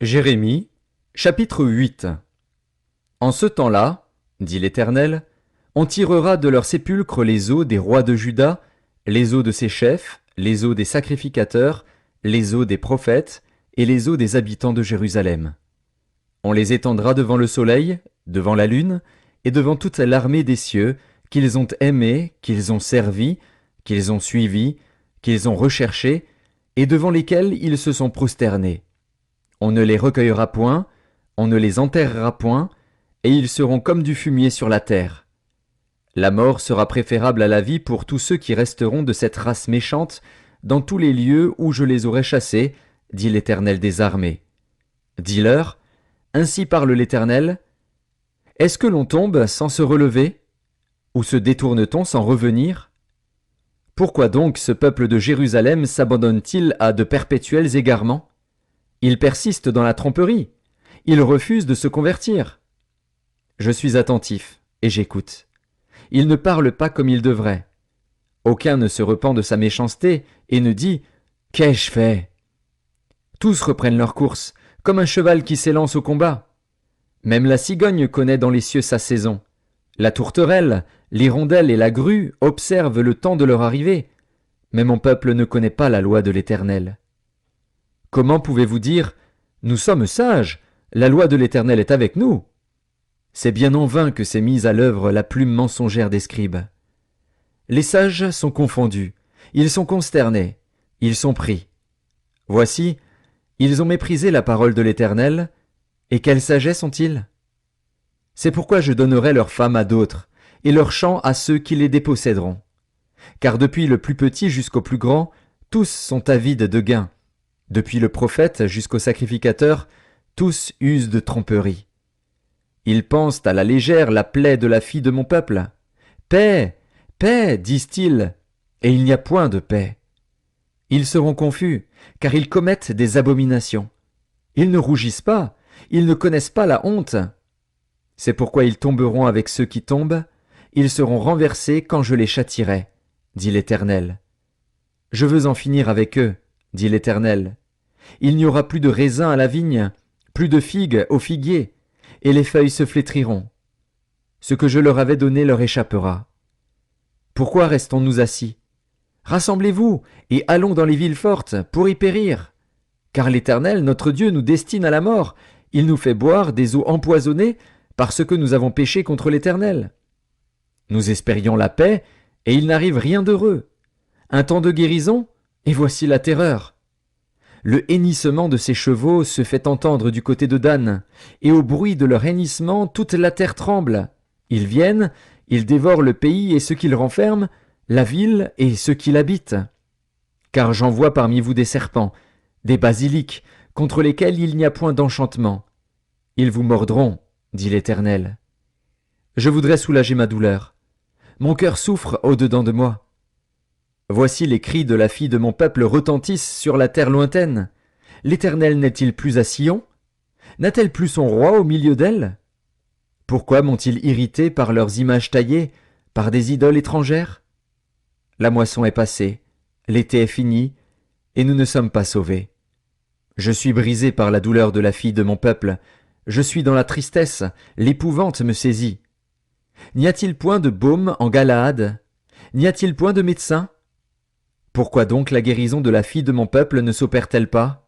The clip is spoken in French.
Jérémie, chapitre 8. En ce temps-là, dit l'Éternel, on tirera de leurs sépulcres les os des rois de Juda, les os de ses chefs, les os des sacrificateurs, les os des prophètes et les os des habitants de Jérusalem. On les étendra devant le soleil, devant la lune et devant toute l'armée des cieux qu'ils ont aimés, qu'ils ont servi, qu'ils ont suivis, qu'ils ont recherchés et devant lesquels ils se sont prosternés. On ne les recueillera point, on ne les enterrera point, et ils seront comme du fumier sur la terre. La mort sera préférable à la vie pour tous ceux qui resteront de cette race méchante dans tous les lieux où je les aurai chassés, dit l'Éternel des armées. Dis-leur, ainsi parle l'Éternel, est-ce que l'on tombe sans se relever? Ou se détourne-t-on sans revenir? Pourquoi donc ce peuple de Jérusalem s'abandonne-t-il à de perpétuels égarements? Il persiste dans la tromperie. Il refuse de se convertir. Je suis attentif, et j'écoute. Il ne parle pas comme il devrait. Aucun ne se repent de sa méchanceté et ne dit « Qu'ai-je fait ?» Tous reprennent leur course, comme un cheval qui s'élance au combat. Même la cigogne connaît dans les cieux sa saison. La tourterelle, l'hirondelle et la grue observent le temps de leur arrivée. Mais mon peuple ne connaît pas la loi de l'Éternel. Comment pouvez-vous dire « Nous sommes sages, la loi de l'Éternel est avec nous » C'est bien en vain que s'est mise à l'œuvre la plume mensongère des scribes. Les sages sont confondus, ils sont consternés, ils sont pris. Voici, ils ont méprisé la parole de l'Éternel, et quelle sagesse ont-ils? C'est pourquoi je donnerai leurs femmes à d'autres, et leurs champs à ceux qui les déposséderont. Car depuis le plus petit jusqu'au plus grand, tous sont avides de gain. Depuis le prophète jusqu'au sacrificateur, tous usent de tromperie. Ils pensent à la légère la plaie de la fille de mon peuple. Paix, paix, disent-ils, et il n'y a point de paix. Ils seront confus, car ils commettent des abominations. Ils ne rougissent pas, ils ne connaissent pas la honte. C'est pourquoi ils tomberont avec ceux qui tombent, ils seront renversés quand je les châtierai, dit l'Éternel. Je veux en finir avec eux, dit l'Éternel. Il n'y aura plus de raisins à la vigne, plus de figues au figuier, et les feuilles se flétriront. Ce que je leur avais donné leur échappera. Pourquoi restons-nous assis? Rassemblez-vous et allons dans les villes fortes pour y périr. Car l'Éternel, notre Dieu, nous destine à la mort. Il nous fait boire des eaux empoisonnées parce que nous avons péché contre l'Éternel. Nous espérions la paix, et il n'arrive rien d'heureux. Un temps de guérison, et voici la terreur. Le hennissement de ses chevaux se fait entendre du côté de Dan, et au bruit de leur hennissement, toute la terre tremble. Ils viennent, ils dévorent le pays et ceux qui le renferment, la ville et ceux qui l'habitent. Car j'envoie parmi vous des serpents, des basiliques, contre lesquels il n'y a point d'enchantement. Ils vous mordront, dit l'Éternel. Je voudrais soulager ma douleur. Mon cœur souffre au-dedans de moi. Voici les cris de la fille de mon peuple retentissent sur la terre lointaine. L'Éternel n'est-il plus à Sion? N'a-t-elle plus son roi au milieu d'elle? Pourquoi m'ont-ils irrité par leurs images taillées, par des idoles étrangères? La moisson est passée, l'été est fini, et nous ne sommes pas sauvés. Je suis brisé par la douleur de la fille de mon peuple, je suis dans la tristesse, l'épouvante me saisit. N'y a-t-il point de baume en Galaad? N'y a-t-il point de médecin? Pourquoi donc la guérison de la fille de mon peuple ne s'opère-t-elle pas?